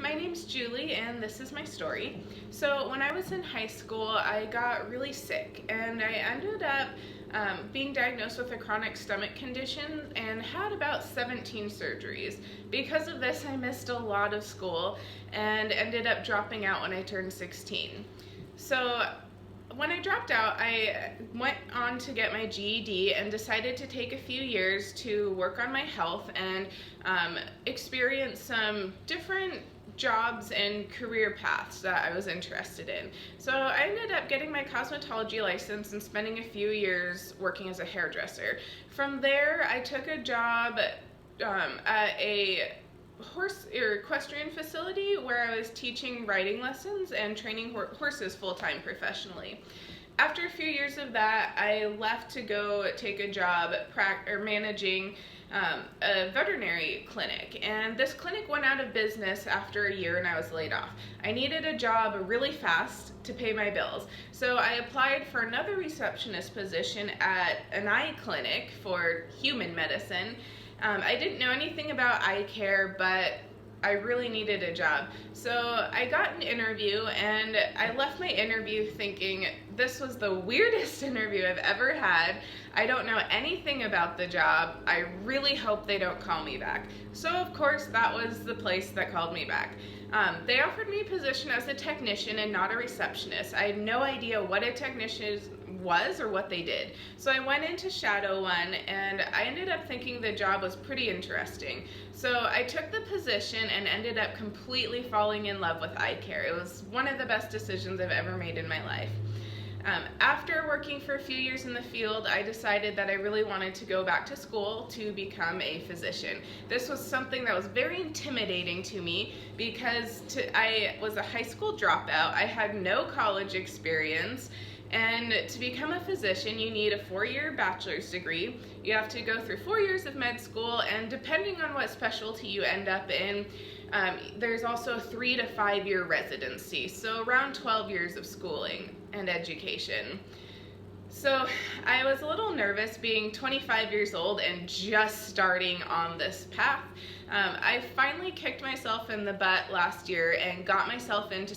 my name's Julie and this is my story. So when I was in high school, I got really sick and I ended up being diagnosed with a chronic stomach condition and had about 17 surgeries. Because of this, I missed a lot of school and ended up dropping out when I turned 16. So when I dropped out, I went on to get my GED and decided to take a few years to work on my health and experience some different jobs and career paths that I was interested in. So I ended up getting my cosmetology license and spending a few years working as a hairdresser. From there, I took a job at a equestrian facility where I was teaching riding lessons and training horses full-time professionally. After a few years of that, I left to go take a job managing a veterinary clinic, and this clinic went out of business after a year and I was laid off. I needed a job really fast to pay my bills, so I applied for another receptionist position at an eye clinic for human medicine. I didn't know anything about eye care, but I really needed a job. So I got an interview and I left my interview thinking this was the weirdest interview I've ever had. I don't know anything about the job. I really hope they don't call me back. So of course that was the place that called me back. They offered me a position as a technician and not a receptionist. I had no idea what a technician was or what they did. So I went into Shadow One and I ended up thinking the job was pretty interesting. So I took the position and ended up completely falling in love with eye care. It was one of the best decisions I've ever made in my life. After working for a few years in the field, I decided that I really wanted to go back to school to become a physician. This was something that was very intimidating to me because I was a high school dropout. I had no college experience. And to become a physician, you need a 4-year bachelor's degree. You have to go through 4 years of med school, and depending on what specialty you end up in, there's also a 3 to 5 year residency, so around 12 years of schooling and education. So I was a little nervous being 25 years old and just starting on this path. I finally kicked myself in the butt last year and got myself into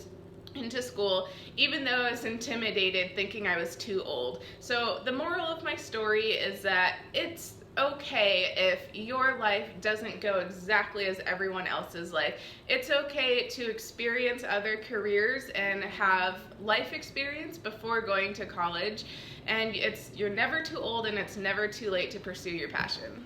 school, even though I was intimidated thinking I was too old. So the moral of my story is that it's okay if your life doesn't go exactly as everyone else's life. It's okay to experience other careers and have life experience before going to college, and you're never too old and it's never too late to pursue your passion.